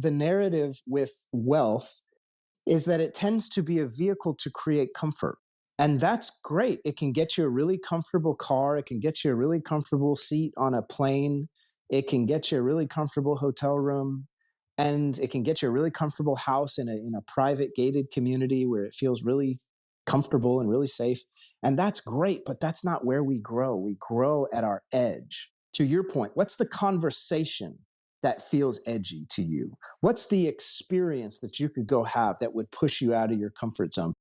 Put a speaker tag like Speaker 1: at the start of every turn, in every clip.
Speaker 1: the narrative with wealth is that it tends to be a vehicle to create comfort. And that's great. It can get you a really comfortable car. It can get you a really comfortable seat on a plane. It can get you a really comfortable hotel room. And it can get you a really comfortable house in a private gated community where it feels really comfortable and really safe. And that's great, but that's not where we grow. We grow at our edge. To your point, what's the conversation that feels edgy to you? What's the experience that you could go have that would push you out of your comfort zone?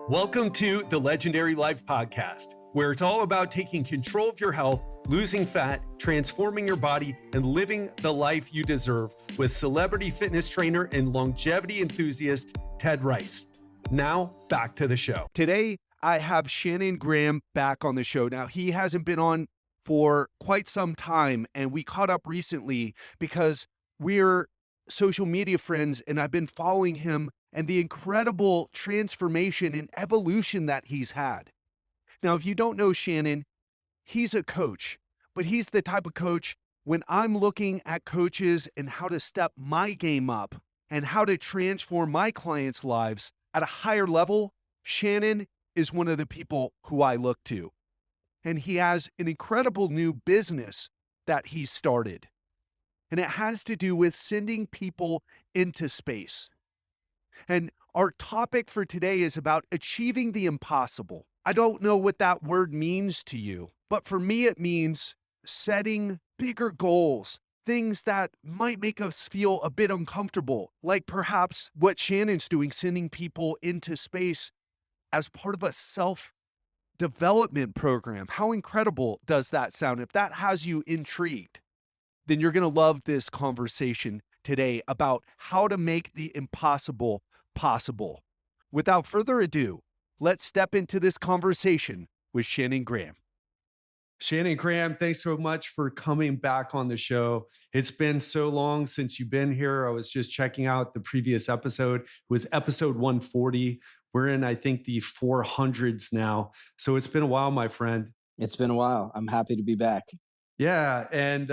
Speaker 2: Welcome to the Legendary Life Podcast, where it's all about taking control of your health, losing fat, transforming your body, and living the life you deserve with celebrity fitness trainer and longevity enthusiast, Ted Rice. Now, back to the show.
Speaker 3: Today, I have Shannon Graham back on the show. Now, he hasn't been on for quite some time, and we caught up recently because we're social media friends, and I've been following him and the incredible transformation and evolution that he's had. Now, if you don't know Shannon, he's a coach, but he's the type of coach when I'm looking at coaches and how to step my game up and how to transform my clients' lives at a higher level, Shannon is one of the people who I look to. And he has an incredible new business that he started. And it has to do with sending people into space. And our topic for today is about achieving the impossible. I don't know what that word means to you, but for me, it means setting bigger goals, things that might make us feel a bit uncomfortable, like perhaps what Shannon's doing, sending people into space as part of a self-development program. How incredible does that sound? If that has you intrigued, then you're going to love this conversation today about how to make the impossible possible. Without further ado, let's step into this conversation with Shannon Graham.
Speaker 2: Shannon Graham, thanks so much for coming back on the show. It's been so long since you've been here. I was just checking out the previous episode. It was episode 140. We're in, I think, the 400s now. So it's been a while, my friend.
Speaker 1: It's been a while. I'm happy to be back.
Speaker 2: Yeah. And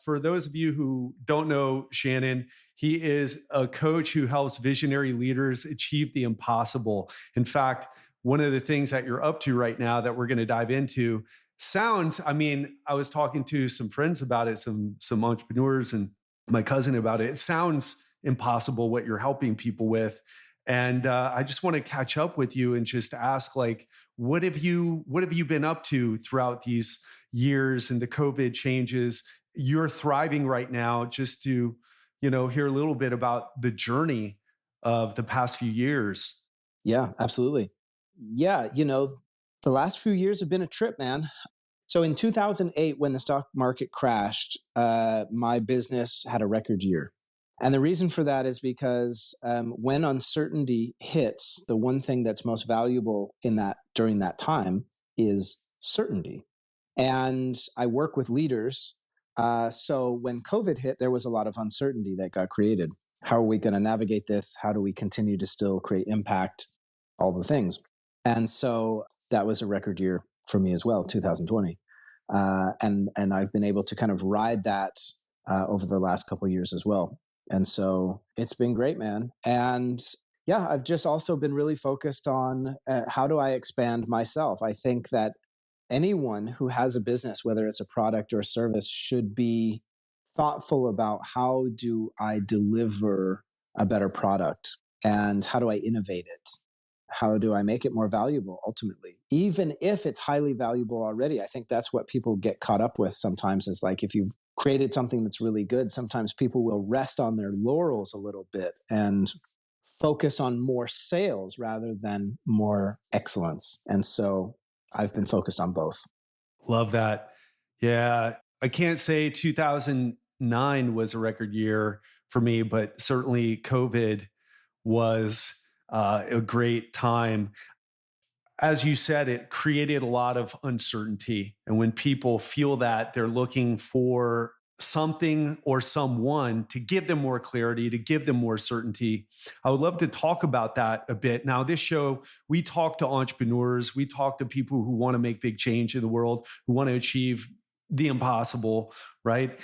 Speaker 2: for those of you who don't know Shannon, he is a coach who helps visionary leaders achieve the impossible. In fact, one of the things that you're up to right now that we're going to dive into sounds, I was talking to some friends about it, some entrepreneurs and my cousin about it. It sounds impossible what you're helping people with. And I just want to catch up with you and just ask, like, what have you been up to throughout these years and the COVID changes? You're thriving right now. Just to, hear a little bit about the journey of the past few years.
Speaker 1: Yeah, absolutely. Yeah, the last few years have been a trip, man. So in 2008, when the stock market crashed, my business had a record year. And the reason for that is because when uncertainty hits, the one thing that's most valuable during that time is certainty. And I work with leaders. So when COVID hit, there was a lot of uncertainty that got created. How are we going to navigate this? How do we continue to still create impact? All the things. And so that was a record year for me as well, 2020. And I've been able to kind of ride that over the last couple of years as well. And so it's been great, man. And yeah, I've just also been really focused on how do I expand myself? I think that anyone who has a business, whether it's a product or a service, should be thoughtful about how do I deliver a better product and how do I innovate it? How do I make it more valuable ultimately? Even if it's highly valuable already, I think that's what people get caught up with sometimes is like, if you've created something that's really good, sometimes people will rest on their laurels a little bit and focus on more sales rather than more excellence. And so I've been focused on both.
Speaker 2: Love that. Yeah. I can't say 2009 was a record year for me, but certainly COVID was a great time. As you said, it created a lot of uncertainty. And when people feel that, they're looking for something or someone to give them more clarity, to give them more certainty. I would love to talk about that a bit. Now, this show, we talk to entrepreneurs, we talk to people who want to make big change in the world, who want to achieve the impossible, right?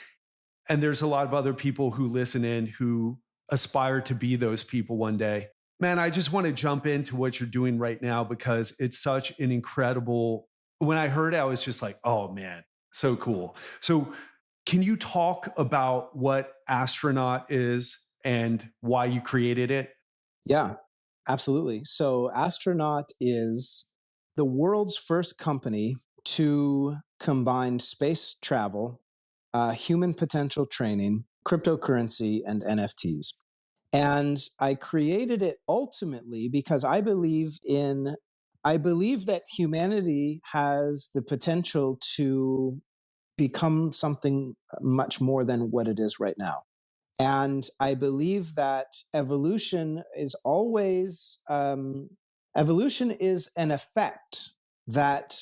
Speaker 2: And there's a lot of other people who listen in who aspire to be those people one day. Man, I just want to jump into what you're doing right now because it's such an incredible. When I heard it, I was just like, oh man, so cool. So, can you talk about what Astronaut is and why you created it?
Speaker 1: Yeah, absolutely. So, Astronaut is the world's first company to combine space travel, human potential training, cryptocurrency, and NFTs. And I created it ultimately because I believe that humanity has the potential to become something much more than what it is right now. And I believe that evolution is an effect that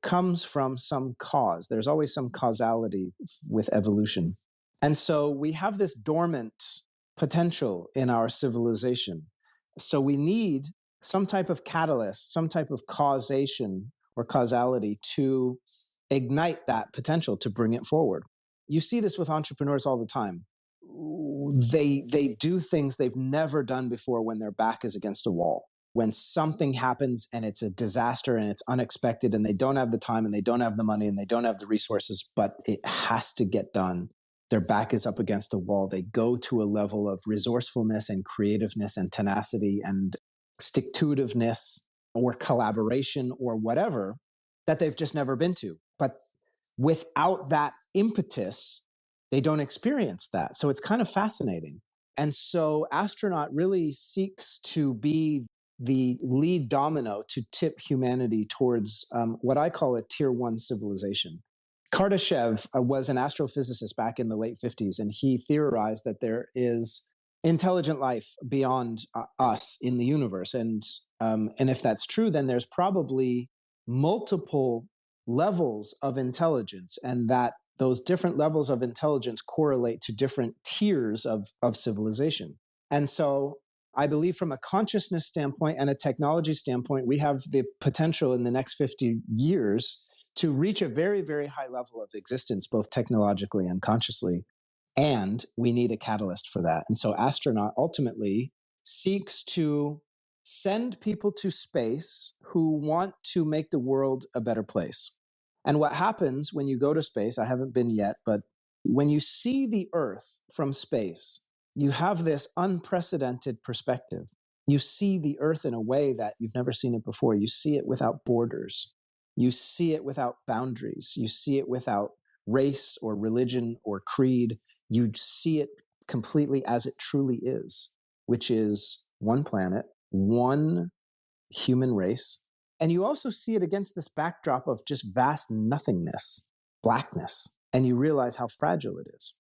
Speaker 1: comes from some cause. There's always some causality with evolution. And so we have this dormant potential in our civilization. So we need some type of catalyst, some type of causation or causality to ignite that potential to bring it forward. You see this with entrepreneurs all the time. They do things they've never done before when their back is against a wall. When something happens and it's a disaster and it's unexpected and they don't have the time and they don't have the money and they don't have the resources, but it has to get done. Their back is up against a wall. They go to a level of resourcefulness and creativeness and tenacity and stick-to-itiveness or collaboration or whatever that they've just never been to. But without that impetus, they don't experience that. So it's kind of fascinating. And so Astronaut really seeks to be the lead domino to tip humanity towards what I call a tier one civilization. Kardashev was an astrophysicist back in the late 50s, and he theorized that there is intelligent life beyond us in the universe. And if that's true, then there's probably multiple levels of intelligence, and that those different levels of intelligence correlate to different tiers of civilization. And so I believe from a consciousness standpoint and a technology standpoint, we have the potential in the next 50 years to reach a very, very high level of existence, both technologically and consciously. And we need a catalyst for that. And so Astronaut ultimately seeks to send people to space who want to make the world a better place. And what happens when you go to space, I haven't been yet, but when you see the Earth from space, you have this unprecedented perspective. You see the Earth in a way that you've never seen it before. You see it without borders. You see it without boundaries. You see it without race or religion or creed. You see it completely as it truly is, which is one planet, one human race. And you also see it against this backdrop of just vast nothingness, blackness, and you realize how fragile it is.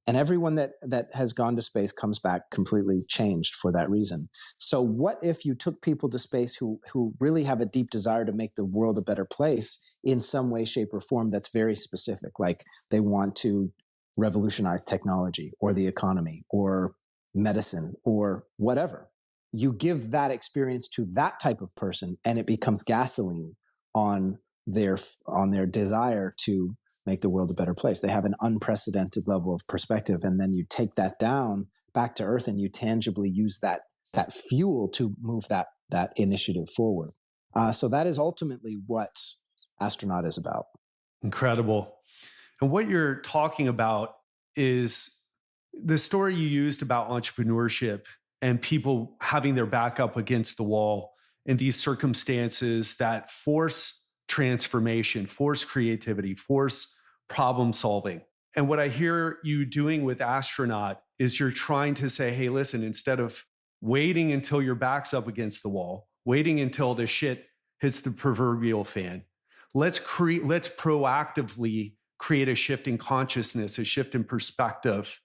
Speaker 1: And everyone that has gone to space comes back completely changed for that reason. So what if you took people to space who really have a deep desire to make the world a better place in some way, shape, or form that's very specific, like they want to revolutionize technology or the economy or medicine or whatever. You give that experience to that type of person and it becomes gasoline on their desire to make the world a better place. They have an unprecedented level of perspective. And then you take that down back to earth and you tangibly use that fuel to move that initiative forward. So that is ultimately what Astronaut is about.
Speaker 2: Incredible. And what you're talking about is the story you used about entrepreneurship and people having their back up against the wall in these circumstances that force transformation, force creativity, force problem solving. And what I hear you doing with Astronaut is you're trying to say, hey, listen, instead of waiting until your back's up against the wall, waiting until the shit hits the proverbial fan, let's proactively create a shift in consciousness, a shift in perspective,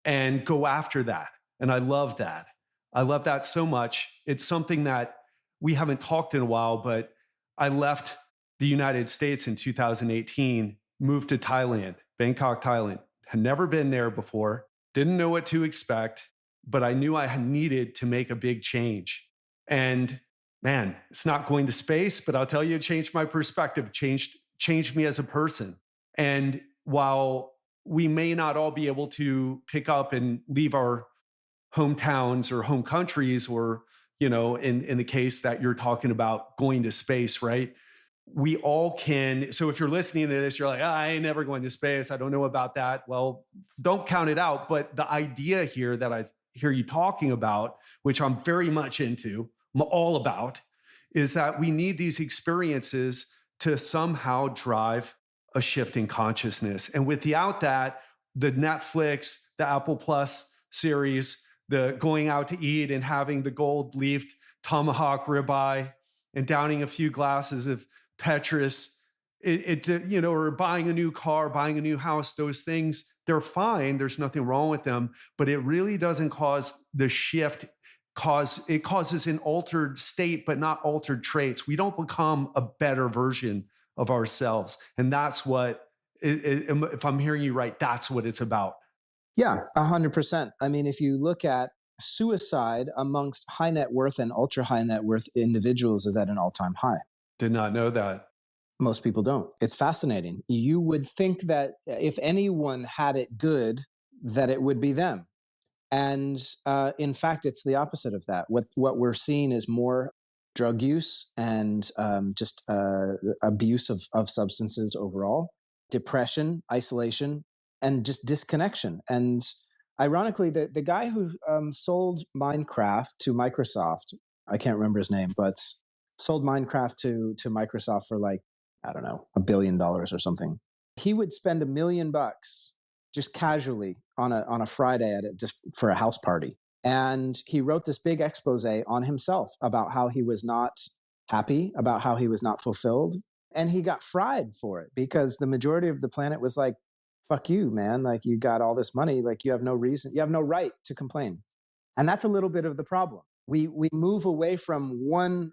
Speaker 2: and go after that. And I love that. I love that so much. It's something that we haven't talked in a while, but I left the United States in 2018, moved to Thailand, Bangkok, Thailand. Had never been there before, didn't know what to expect, but I knew I needed to make a big change. And man, it's not going to space, but I'll tell you, it changed my perspective, changed me as a person. And while we may not all be able to pick up and leave our hometowns or home countries, or, in the case that you're talking about going to space, right? We all can. So if you're listening to this, you're like, I ain't never going to space. I don't know about that. Well, don't count it out. But the idea here that I hear you talking about, which I'm very much into, I'm all about, is that we need these experiences to somehow drive a shift in consciousness. And without that, the Netflix, the Apple Plus series, the going out to eat and having the gold leafed tomahawk ribeye and downing a few glasses of Petrus, or buying a new car, buying a new house, those things, they're fine. There's nothing wrong with them, but it really doesn't cause the shift. It causes an altered state, but not altered traits. We don't become a better version of ourselves. And that's what, if I'm hearing you right, that's what it's about.
Speaker 1: Yeah, 100%. I mean, if you look at suicide amongst high net worth and ultra high net worth individuals is at an all-time high.
Speaker 2: Did not know that.
Speaker 1: Most people don't. It's fascinating. You would think that if anyone had it good, that it would be them. And in fact, it's the opposite of that. What we're seeing is more drug use and just abuse of substances overall, depression, isolation, and just disconnection. And ironically, the guy who sold Minecraft to Microsoft, I can't remember his name, but sold Minecraft to Microsoft for like, I don't know, $1 billion or something. He would spend $1 million just casually on a Friday at it, just for a house party. And he wrote this big expose on himself about how he was not happy, about how he was not fulfilled. And he got fried for it because the majority of the planet was like, fuck you, man. Like, you got all this money. Like, you have no reason, you have no right to complain. And that's a little bit of the problem. We move away from one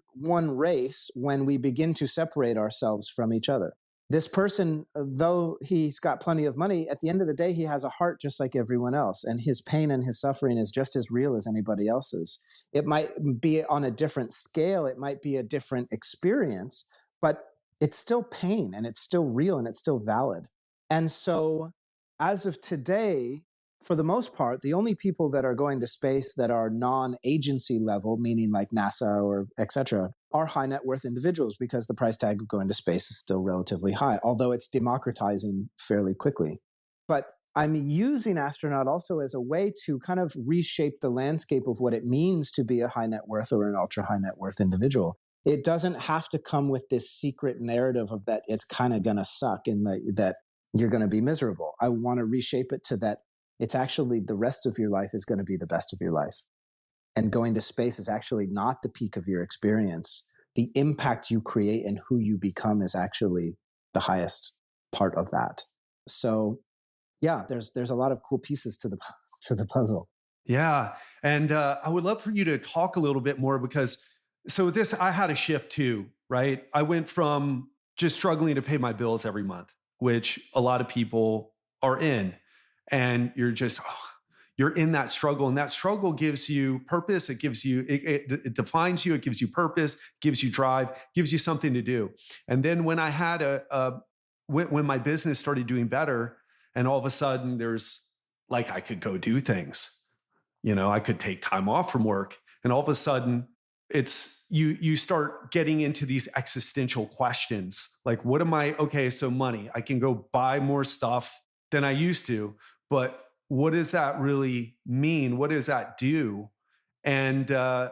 Speaker 1: race when we begin to separate ourselves from each other. This person, though he's got plenty of money, at the end of the day, he has a heart just like everyone else. And his pain and his suffering is just as real as anybody else's. It might be on a different scale. It might be a different experience, but it's still pain and it's still real and it's still valid. And so as of today, for the most part, the only people that are going to space that are non-agency level, meaning like NASA or et cetera, are high net worth individuals because the price tag of going to space is still relatively high, although it's democratizing fairly quickly. But I'm using Astronaut also as a way to kind of reshape the landscape of what it means to be a high net worth or an ultra high net worth individual. It doesn't have to come with this secret narrative of that it's kind of going to suck and that you're going to be miserable. I want to reshape it to that it's actually the rest of your life is going to be the best of your life. And going to space is actually not the peak of your experience. The impact you create and who you become is actually the highest part of that. So yeah, there's a lot of cool pieces to the puzzle.
Speaker 2: Yeah. And I would love for you to talk a little bit more because I had a shift too, right? I went from just struggling to pay my bills every month, which a lot of people are in. And you're in that struggle, and that struggle gives you purpose. It gives you, it defines you. It gives you purpose, gives you drive, gives you something to do. And then when I had when my business started doing better, and all of a sudden there's like, I could go do things, I could take time off from work. And all of a sudden it's, you start getting into these existential questions. Like, what am I, okay, so money, I can go buy more stuff than I used to. But what does that really mean? What does that do? And, I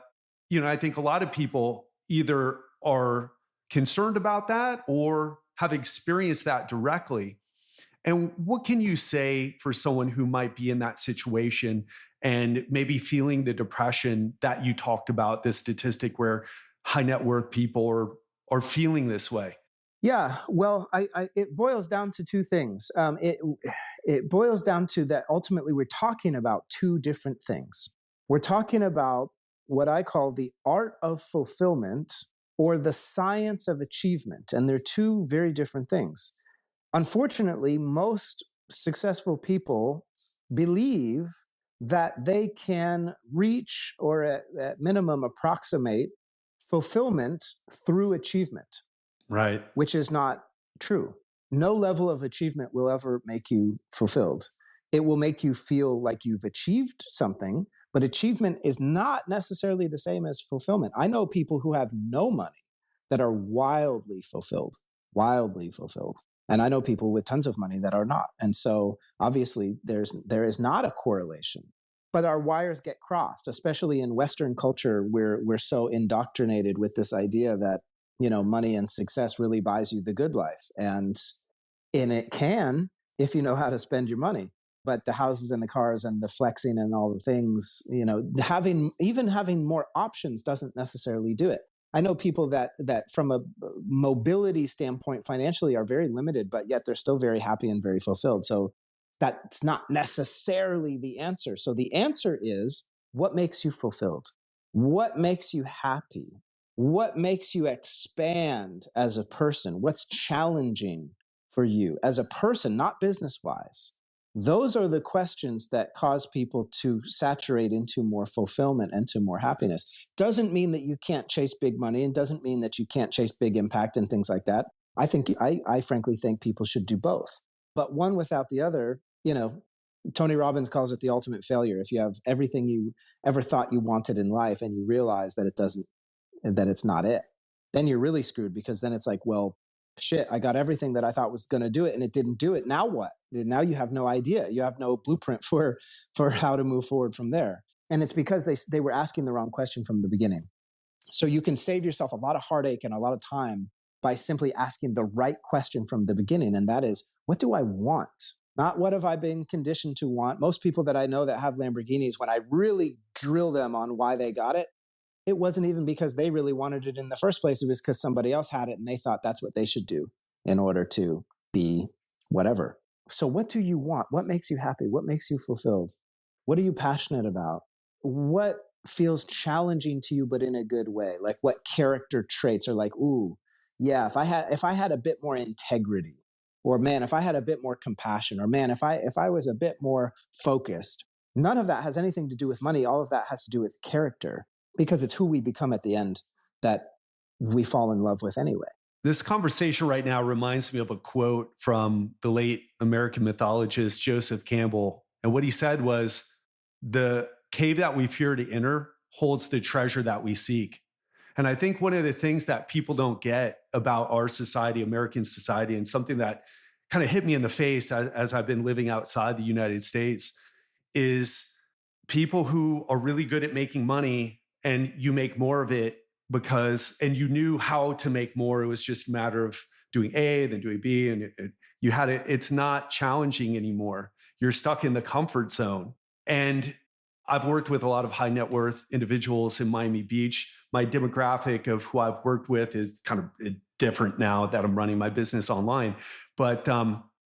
Speaker 2: think a lot of people either are concerned about that or have experienced that directly. And what can you say for someone who might be in that situation and maybe feeling the depression that you talked about, this statistic where high net worth people are feeling this way?
Speaker 1: Yeah, well, it boils down to two things. It boils down to that ultimately we're talking about two different things. We're talking about what I call the art of fulfillment or the science of achievement. And they're two very different things. Unfortunately, most successful people believe that they can reach or at minimum approximate fulfillment through achievement.
Speaker 2: Right.
Speaker 1: Which is not true. No level of achievement will ever make you fulfilled. It will make you feel like you've achieved something, but achievement is not necessarily the same as fulfillment. I know people who have no money that are wildly fulfilled, wildly fulfilled. And I know people with tons of money that are not. And so obviously there is not a correlation. But our wires get crossed, especially in Western culture. We're so indoctrinated with this idea that, money and success really buys you the good life. And it can, if you know how to spend your money. But the houses and the cars and the flexing and all the things, having more options doesn't necessarily do it. I know people that from a mobility standpoint financially are very limited, but yet they're still very happy and very fulfilled. So that's not necessarily the answer. So the answer is, what makes you fulfilled? What makes you happy? What makes you expand as a person? What's challenging for you as a person, not business wise? Those are the questions that cause people to saturate into more fulfillment and to more happiness. Doesn't mean that you can't chase big money, and doesn't mean that you can't chase big impact and things like that. I frankly think people should do both, but one without the other, Tony Robbins calls it the ultimate failure. If you have everything you ever thought you wanted in life and you realize that that it's not it, then you're really screwed, because then it's like, well, shit, I got everything that I thought was going to do it and it didn't do it. Now what? Now you have no idea. You have no blueprint for how to move forward from there. And it's because they were asking the wrong question from the beginning. So you can save yourself a lot of heartache and a lot of time by simply asking the right question from the beginning. And that is, what do I want? Not what have I been conditioned to want. Most people that I know that have Lamborghinis, when I really drill them on why they got it, it wasn't even because they really wanted it in the first place. It was because somebody else had it and they thought that's what they should do in order to be whatever. So what do you want? What makes you happy? What makes you fulfilled? What are you passionate about? What feels challenging to you, but in a good way? Like, what character traits are like, ooh, yeah, if I had a bit more integrity, or man, if I had a bit more compassion, or man, if I was a bit more focused. None of that has anything to do with money. All of that has to do with character, because it's who we become at the end that we fall in love with anyway.
Speaker 2: This conversation right now reminds me of a quote from the late American mythologist Joseph Campbell. And what he said was, the cave that we fear to enter holds the treasure that we seek. And I think one of the things that people don't get about our society, American society, and something that kind of hit me in the face as I've been living outside the United States, is people who are really good at making money, and you make more of it and you knew how to make more. It was just a matter of doing A, then doing B, and you had it. It's not challenging anymore. You're stuck in the comfort zone. And I've worked with a lot of high net worth individuals in Miami Beach. My demographic of who I've worked with is kind of different now that I'm running my business online. But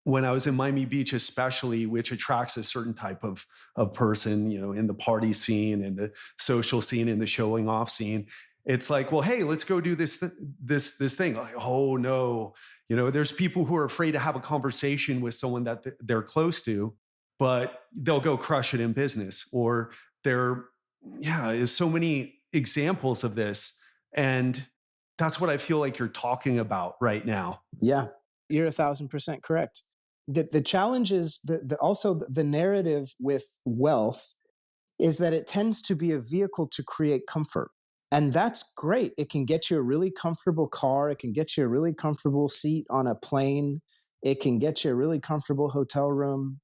Speaker 2: when I was in Miami Beach, especially, which attracts a certain type of person, in the party scene and the social scene and the showing off scene, it's like, well, hey, let's go do this thing. Like, oh no, there's people who are afraid to have a conversation with someone that they're close to, but they'll go crush it in business. Or there's so many examples of this, and that's what I feel like you're talking about right now.
Speaker 1: Yeah, you're 1,000% correct. The challenge is also the narrative with wealth is that it tends to be a vehicle to create comfort. And that's great. It can get you a really comfortable car. It can get you a really comfortable seat on a plane. It can get you a really comfortable hotel room.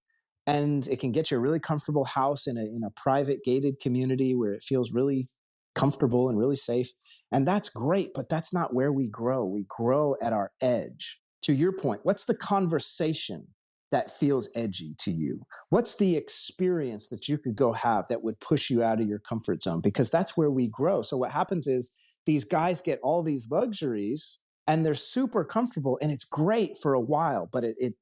Speaker 1: And it can get you a really comfortable house in a private gated community where it feels really comfortable and really safe. And that's great, but that's not where we grow. We grow at our edge. To your point, what's the conversation that feels edgy to you? What's the experience that you could go have that would push you out of your comfort zone? Because that's where we grow. So what happens is these guys get all these luxuries and they're super comfortable, and it's great for a while, but it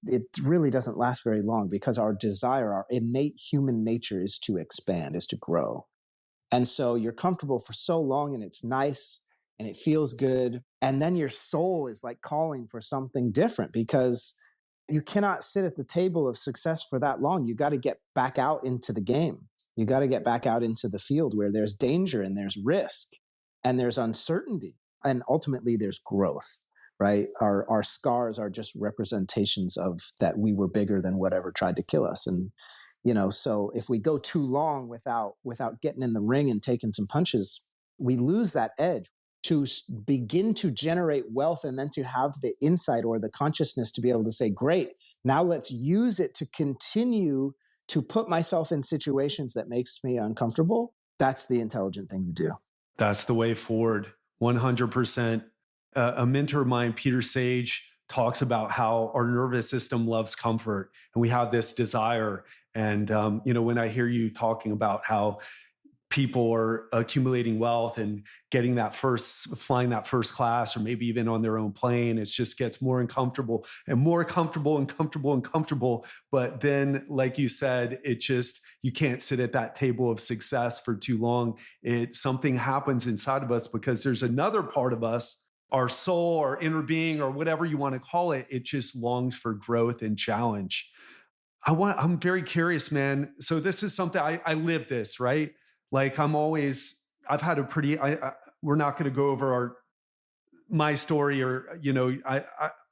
Speaker 1: really doesn't last very long, because our desire, our innate human nature is to expand, is to grow. And so you're comfortable for so long, and it's nice and it feels good. And then your soul is like calling for something different, because you cannot sit at the table of success for that long. You got to get back out into the game. You got to get back out into the field where there's danger and there's risk and there's uncertainty. And ultimately there's growth. right? Our scars are just representations of that we were bigger than whatever tried to kill us. And, so if we go too long without getting in the ring and taking some punches, we lose that edge to begin to generate wealth, and then to have the insight or the consciousness to be able to say, great, now let's use it to continue to put myself in situations that makes me uncomfortable. That's the intelligent thing to do.
Speaker 2: That's the way forward. 100%. A mentor of mine, Peter Sage, talks about how our nervous system loves comfort, and we have this desire. And, when I hear you talking about how people are accumulating wealth and flying that first class, or maybe even on their own plane, it just gets more uncomfortable and more comfortable and comfortable and comfortable. But then, like you said, you can't sit at that table of success for too long. Something happens inside of us, because there's another part of us, our soul, our inner being, or whatever you want to call it. It just longs for growth and challenge. I'm very curious, man. So this is something I live this, right? Like I've had a pretty, we're not going to go over my story, or,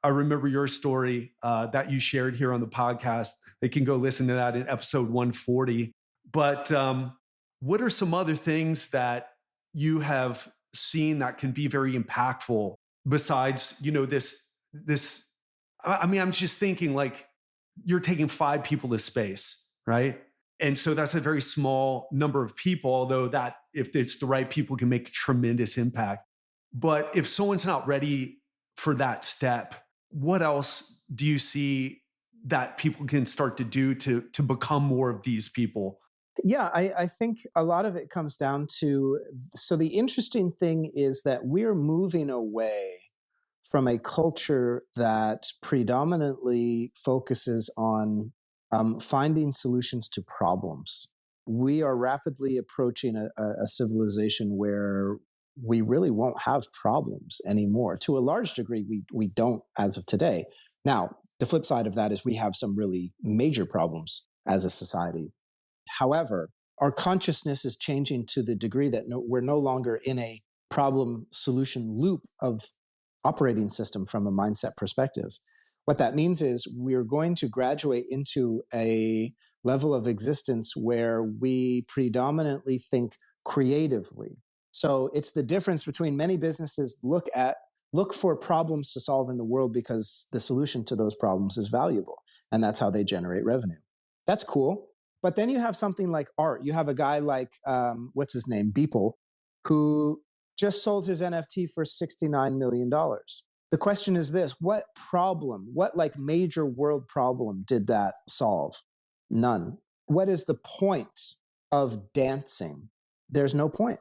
Speaker 2: I remember your story that you shared here on the podcast. They can go listen to that in episode 140. But what are some other things that you have seen that can be very impactful besides, this, I'm just thinking, like, you're taking 5 people to space, right? And so that's a very small number of people, although that, if it's the right people, can make a tremendous impact. But if someone's not ready for that step, what else do you see that people can start to do to become more of these people?
Speaker 1: Yeah, I think a lot of it comes down to, so the interesting thing is that we're moving away from a culture that predominantly focuses on finding solutions to problems. We are rapidly approaching a civilization where we really won't have problems anymore. To a large degree, we don't as of today. Now, the flip side of that is we have some really major problems as a society. However, our consciousness is changing to the degree that we're no longer in a problem solution loop of operating system from a mindset perspective. What that means is we're going to graduate into a level of existence where we predominantly think creatively. So it's the difference between many businesses look for problems to solve in the world because the solution to those problems is valuable, and that's how they generate revenue. That's cool. But then you have something like art. You have a guy like, what's his name, Beeple, who just sold his NFT for $69 million. The question is this: what major world problem did that solve? None. What is the point of dancing? There's no point.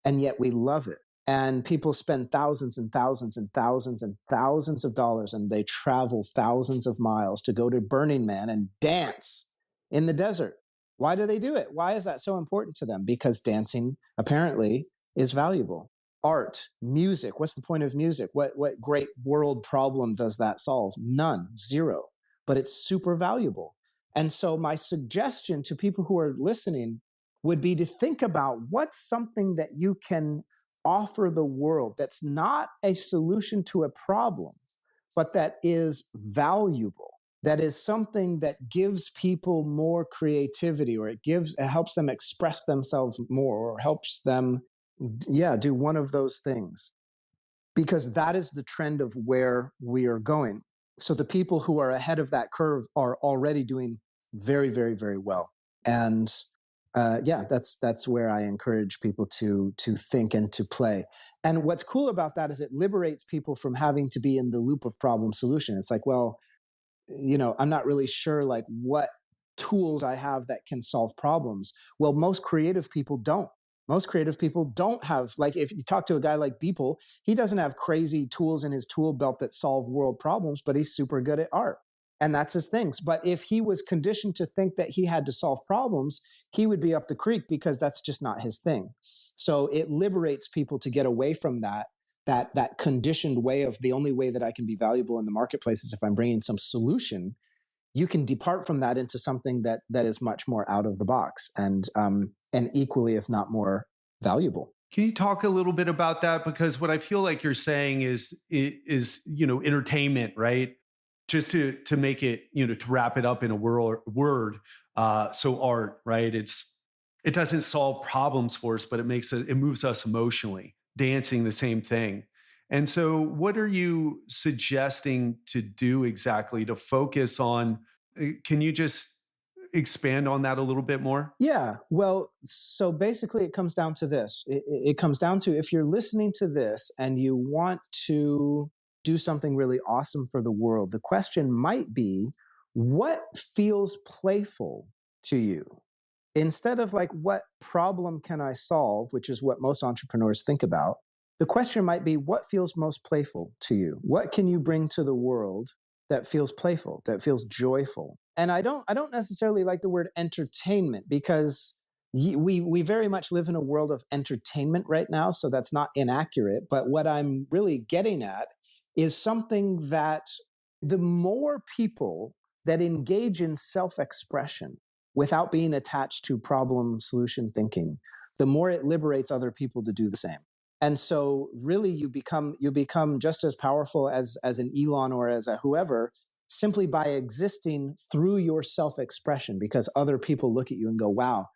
Speaker 1: And yet we love it. And people spend thousands and thousands and thousands and thousands of dollars, and they travel thousands of miles to go to Burning Man and dance in the desert. Why do they do it? Why is that so important to them? Because dancing apparently is valuable. Art, music. What's the point of music? What great world problem does that solve? None, zero. But it's super valuable. And so my suggestion to people who are listening would be to think about what's something that you can offer the world that's not a solution to a problem, but that is valuable. That is something that gives people more creativity, or it helps them express themselves more, or helps them, do one of those things. Because that is the trend of where we are going. So the people who are ahead of that curve are already doing very, very, very well. And that's where I encourage people to think and to play. And what's cool about that is it liberates people from having to be in the loop of problem solution. It's like, well, I'm not really sure like what tools I have that can solve problems. Well, most creative people don't. Most creative people don't have, like, if you talk to a guy like Beeple, he doesn't have crazy tools in his tool belt that solve world problems, but he's super good at art. And that's his things. But if he was conditioned to think that he had to solve problems, he would be up the creek, because that's just not his thing. So it liberates people to get away from that conditioned way of, the only way that I can be valuable in the marketplace is if I'm bringing some solution. You can depart from that into something that is much more out of the box and equally, if not more, valuable.
Speaker 2: Can you talk a little bit about that? Because what I feel like you're saying is entertainment, right? Just to make it, to wrap it up in a word. So art, right? It doesn't solve problems for us, but it moves us emotionally. Dancing, the same thing. And so, what are you suggesting to do exactly to focus on? Can you just expand on that a little bit more?
Speaker 1: Yeah. Well, so basically, it comes down to this. It comes down to, if you're listening to this and you want to do something really awesome for the world, the question might be, what feels playful to you? Instead of like, what problem can I solve, which is what most entrepreneurs think about, the question might be, what feels most playful to you? What can you bring to the world that feels playful, that feels joyful? And I don't necessarily like the word entertainment, because we very much live in a world of entertainment right now, so that's not inaccurate. But what I'm really getting at is something that the more people that engage in self-expression without being attached to problem solution thinking, the more it liberates other people to do the same. And so really you become just as powerful as an Elon or as a whoever, simply by existing through your self-expression, because other people look at you and go, wow,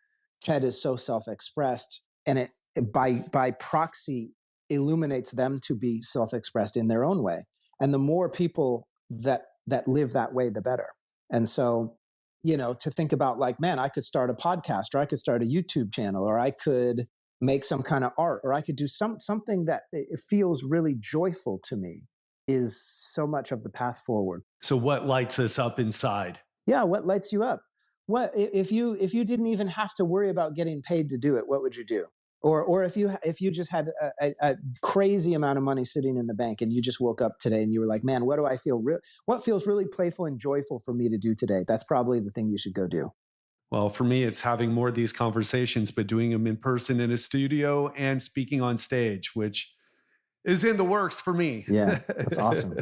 Speaker 1: Ted is so self-expressed, and it by proxy illuminates them to be self-expressed in their own way. And the more people that live that way, the better. And so, to think about like, man, I could start a podcast, or I could start a YouTube channel, or I could make some kind of art, or I could do something that it feels really joyful to me, is so much of the path forward.
Speaker 2: So, what lights us up inside?
Speaker 1: Yeah, what lights you up? What if you didn't even have to worry about getting paid to do it? What would you do? Or if you just had a crazy amount of money sitting in the bank, and you just woke up today and you were like, man, what feels really playful and joyful for me to do today? That's probably the thing you should go do.
Speaker 2: Well, for me, it's having more of these conversations, but doing them in person in a studio and speaking on stage, which is in the works for me.
Speaker 1: Yeah, that's awesome.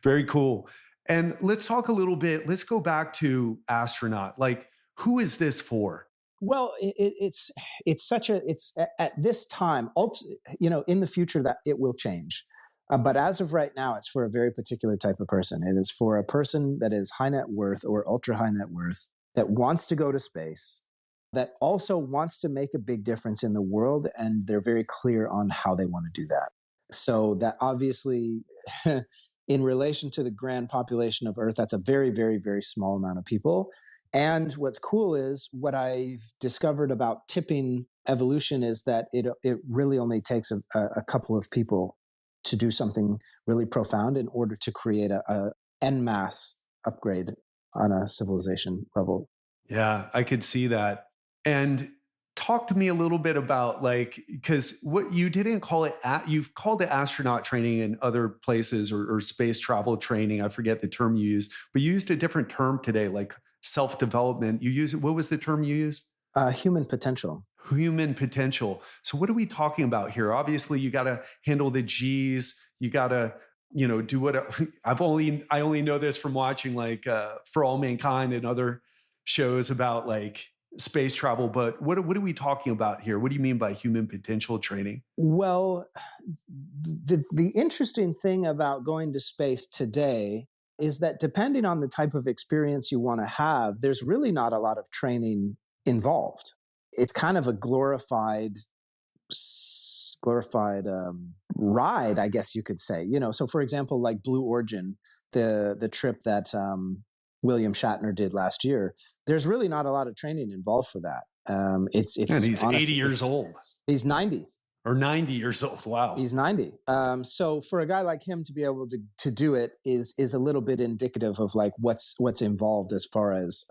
Speaker 2: Very cool. And let's talk a little bit. Let's go back to Astronaut. Like, who is this for?
Speaker 1: Well, it's at this time, in the future that it will change. But as of right now, it's for a very particular type of person. It is for a person that is high net worth or ultra high net worth, that wants to go to space, that also wants to make a big difference in the world, and they're very clear on how they want to do that. So that obviously, in relation to the grand population of Earth, that's a very, very, very small amount of people. And what's cool is, what I've discovered about tipping evolution is that it really only takes a couple of people to do something really profound in order to create a en masse upgrade on a civilization level.
Speaker 2: Yeah, I could see that. And talk to me a little bit about, like, because what you didn't call it, you've called it astronaut training in other places, or space travel training. I forget the term you used, but you used a different term today, like self-development. What was the term you used?
Speaker 1: Human potential.
Speaker 2: Human potential. So what are we talking about here? Obviously, you got to handle the G's. You got to, do what I only know this from watching like For All Mankind and other shows about like space travel. But what are we talking about here? What do you mean by human potential training?
Speaker 1: Well, the interesting thing about going to space today is that, depending on the type of experience you want to have, there's really not a lot of training involved. It's kind of a glorified ride, I guess you could say. So for example, like Blue Origin, the trip that William Shatner did last year, there's really not a lot of training involved for that.
Speaker 2: And he's 80 years old.
Speaker 1: He's 90.
Speaker 2: Or 90 years old. Wow.
Speaker 1: He's 90. So for a guy like him to be able to do it is a little bit indicative of like what's involved as far as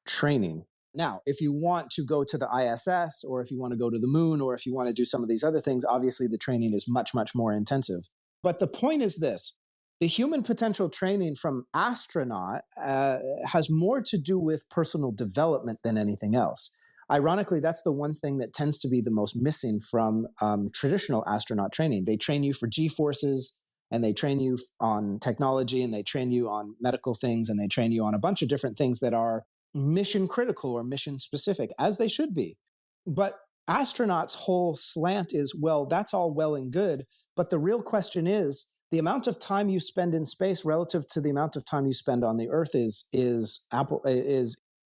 Speaker 1: training. Now, if you want to go to the ISS, or if you want to go to the moon, or if you want to do some of these other things, obviously the training is much, much more intensive. But the point is this: the human potential training from Astronaut has more to do with personal development than anything else. Ironically, that's the one thing that tends to be the most missing from traditional astronaut training. They train you for G-forces, and they train you on technology, and they train you on medical things, and they train you on a bunch of different things that are mission critical or mission specific, as they should be. But Astronaut's whole slant is, well, that's all well and good, but the real question is the amount of time you spend in space relative to the amount of time you spend on the Earth is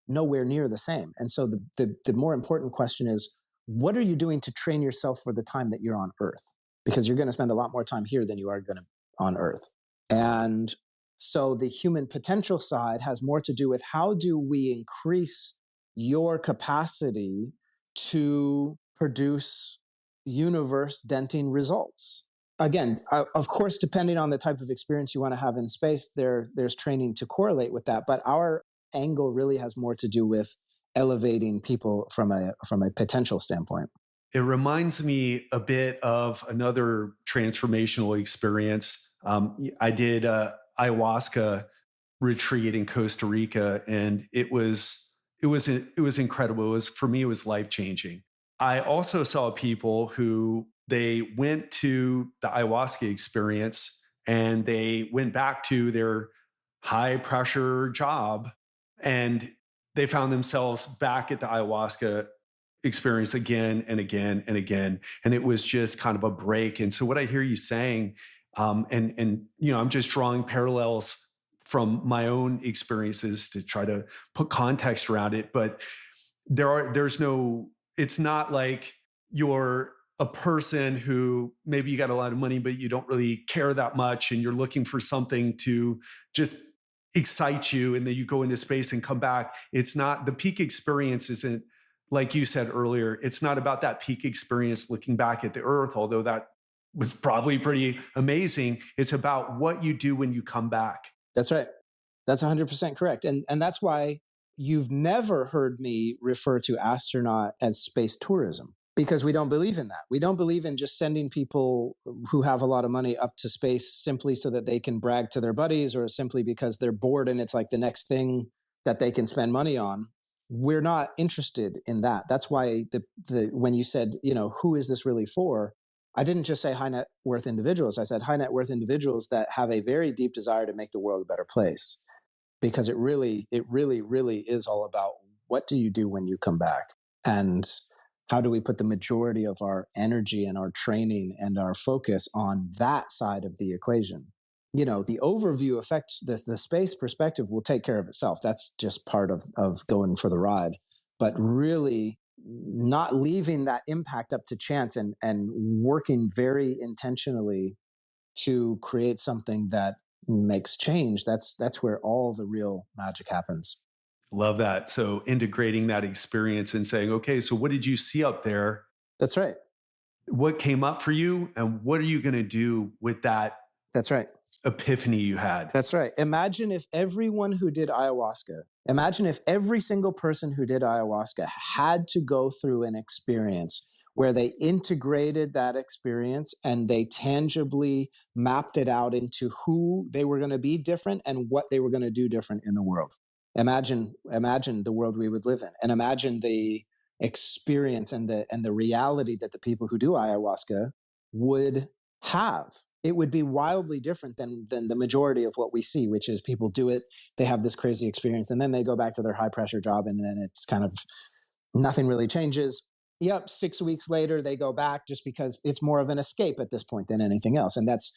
Speaker 1: nowhere near the same. And so the more important question is, what are you doing to train yourself for the time that you're on Earth? Because you're going to spend a lot more time here than you are going to on Earth. And so the human potential side has more to do with how do we increase your capacity to produce universe denting results. Again, of course, depending on the type of experience you want to have in space, there's training to correlate with that. But our angle really has more to do with elevating people from a potential standpoint.
Speaker 2: It reminds me a bit of another transformational experience. I did ayahuasca retreat in Costa Rica, and it was incredible. For me, it was life-changing. I also saw people who they went to the ayahuasca experience and they went back to their high pressure job, and they found themselves back at the ayahuasca experience again and again and again. And it was just kind of a break. And so what I hear you saying, and I'm just drawing parallels from my own experiences to try to put context around it. But it's not like you're a person who maybe you got a lot of money, but you don't really care that much, and you're looking for something to just excite you, and then you go into space and come back. It's not, the peak experience isn't, like you said earlier, it's not about that peak experience looking back at the Earth, although that was probably pretty amazing. It's about what you do when you come back.
Speaker 1: That's right. That's 100% correct. And that's why you've never heard me refer to Astronaut as space tourism, because we don't believe in that. We don't believe in just sending people who have a lot of money up to space simply so that they can brag to their buddies, or simply because they're bored and it's like the next thing that they can spend money on. We're not interested in that. That's why when you said, who is this really for? I didn't just say high net worth individuals. I said high net worth individuals that have a very deep desire to make the world a better place, because it really is all about what do you do when you come back, and how do we put the majority of our energy and our training and our focus on that side of the equation. The overview effect, the space perspective will take care of itself. That's just part of going for the ride. But really not leaving that impact up to chance, and working very intentionally to create something that makes change. That's where all the real magic happens.
Speaker 2: Love that. So integrating that experience and saying, okay, so what did you see up there?
Speaker 1: That's right.
Speaker 2: What came up for you, and what are you going to do with that?
Speaker 1: That's right.
Speaker 2: Epiphany you had.
Speaker 1: That's right. Imagine if every single person who did ayahuasca had to go through an experience where they integrated that experience and they tangibly mapped it out into who they were going to be different and what they were going to do different in the world. Imagine the world we would live in, and imagine the experience and the reality that the people who do ayahuasca would have. It would be wildly different than the majority of what we see, which is people do it, they have this crazy experience, and then they go back to their high pressure job, and then it's kind of nothing really changes. Yep, 6 weeks later, they go back just because it's more of an escape at this point than anything else. And that's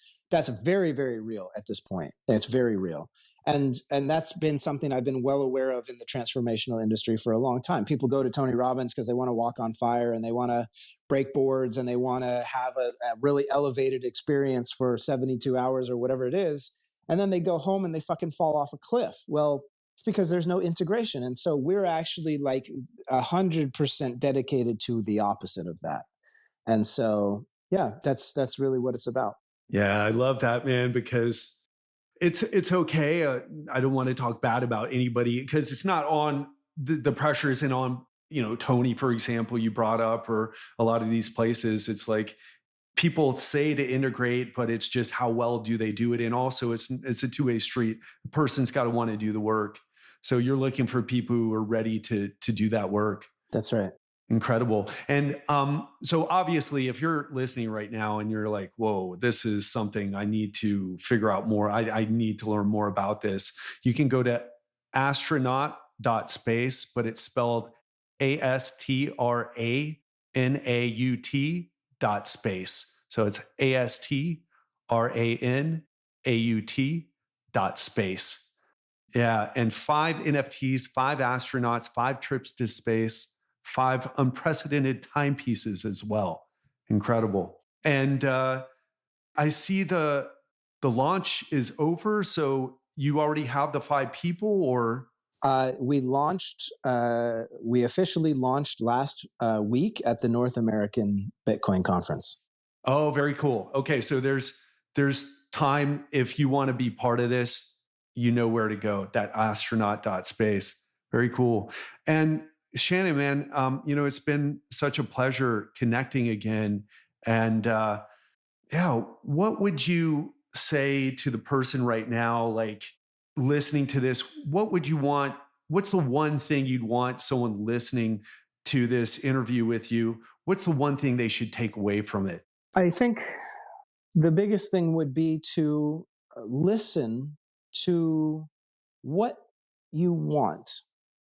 Speaker 1: very, very real at this point. It's very real. And that's been something I've been well aware of in the transformational industry for a long time. People go to Tony Robbins because they want to walk on fire and they want to break boards and they want to have a really elevated experience for 72 hours or whatever it is. And then they go home and they fucking fall off a cliff. Well, it's because there's no integration. And so we're actually like 100% dedicated to the opposite of that. And so, yeah, that's really what it's about.
Speaker 2: Yeah, I love that, man, because it's okay. I don't want to talk bad about anybody, because it's not on the pressure isn't on, Tony, for example, you brought up, or a lot of these places. It's like people say to integrate, but it's just how well do they do it? And also it's a two-way street. The person's got to want to do the work. So you're looking for people who are ready to do that work.
Speaker 1: That's right.
Speaker 2: Incredible. And so obviously, if you're listening right now and you're like, whoa, this is something I need to figure out more, I need to learn more about this, you can go to astronaut.space, but it's spelled ASTRANAUT. ASTRANAUT.space. So it's ASTRANAUT.space. Yeah. And 5 NFTs, 5 astronauts, 5 trips to space, 5 unprecedented timepieces as well. Incredible. And I see the launch is over. So you already have the 5 people, or?
Speaker 1: We officially launched last week at the North American Bitcoin Conference.
Speaker 2: Oh, very cool. Okay. So there's time if you want to be part of this, you know where to go, that astronaut.space. Very cool. And Shannon, man, it's been such a pleasure connecting again. And what would you say to the person right now, like listening to this? What would you want? What's the one thing you'd want someone listening to this interview with you? What's the one thing they should take away from it?
Speaker 1: I think the biggest thing would be to listen to what you want.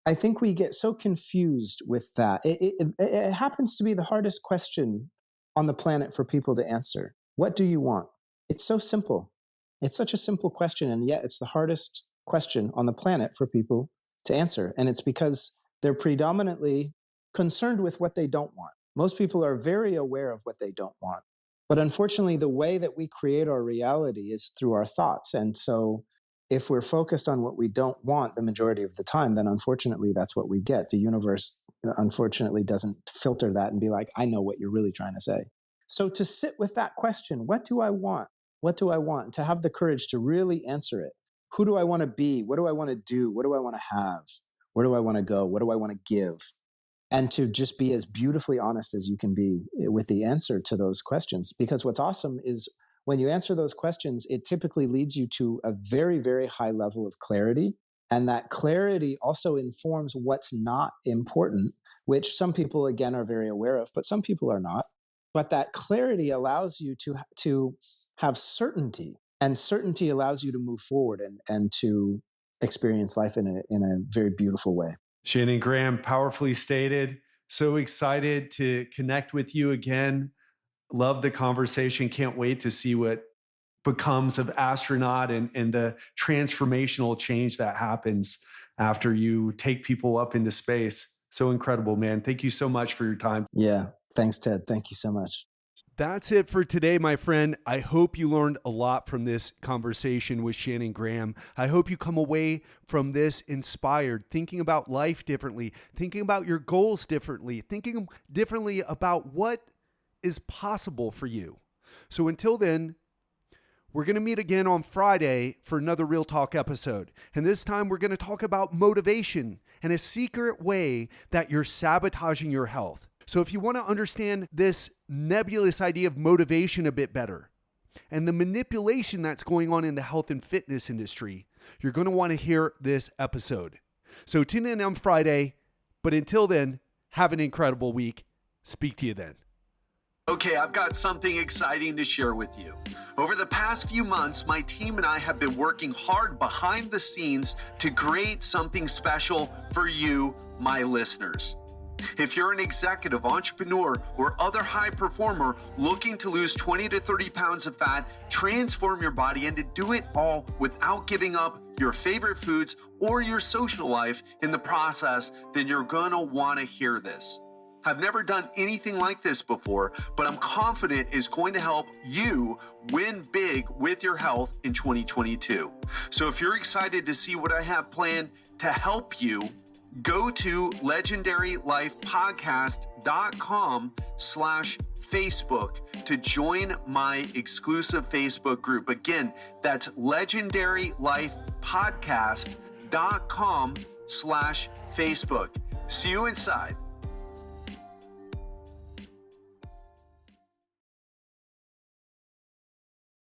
Speaker 1: I think we get so confused with that. It happens to be the hardest question on the planet for people to answer. What do you want? It's so simple. It's such a simple question, and yet it's the hardest question on the planet for people to answer. And it's because they're predominantly concerned with what they don't want. Most people are very aware of what they don't want. But unfortunately, the way that we create our reality is through our thoughts. And so if we're focused on what we don't want the majority of the time, then unfortunately, that's what we get. The universe, unfortunately, doesn't filter that and be like, I know what you're really trying to say. So to sit with that question, what do I want? What do I want? To have the courage to really answer it. Who do I want to be? What do I want to do? What do I want to have? Where do I want to go? What do I want to give? And to just be as beautifully honest as you can be with the answer to those questions. Because what's awesome is when you answer those questions, it typically leads you to a very, very high level of clarity. And that clarity also informs what's not important, which some people, again, are very aware of, but some people are not. But that clarity allows you to have certainty, and certainty allows you to move forward and to experience life in a very beautiful way.
Speaker 2: Shannon Graham, powerfully stated. So excited to connect with you again. Love the conversation. Can't wait to see what becomes of Astronaut and the transformational change that happens after you take people up into space. So incredible, man. Thank you so much for your time.
Speaker 1: Yeah. Thanks, Ted. Thank you so much.
Speaker 3: That's it for today, my friend. I hope you learned a lot from this conversation with Shannon Graham. I hope you come away from this inspired, thinking about life differently, thinking about your goals differently, thinking differently about what is possible for you. So until then, we're going to meet again on Friday for another Real Talk episode. And this time we're going to talk about motivation and a secret way that you're sabotaging your health. So if you want to understand this nebulous idea of motivation a bit better and the manipulation that's going on in the health and fitness industry, you're going to want to hear this episode. So tune in on Friday. But until then, have an incredible week. Speak to you then.
Speaker 4: Okay, I've got something exciting to share with you. Over the past few months, my team and I have been working hard behind the scenes to create something special for you, my listeners. If you're an executive, entrepreneur, or other high performer looking to lose 20 to 30 pounds of fat, transform your body, and to do it all without giving up your favorite foods or your social life in the process, then you're gonna wanna hear this. I've never done anything like this before, but I'm confident it's going to help you win big with your health in 2022. So if you're excited to see what I have planned to help you, go to legendarylifepodcast.com/Facebook to join my exclusive Facebook group. Again, that's legendarylifepodcast.com/Facebook. See you inside.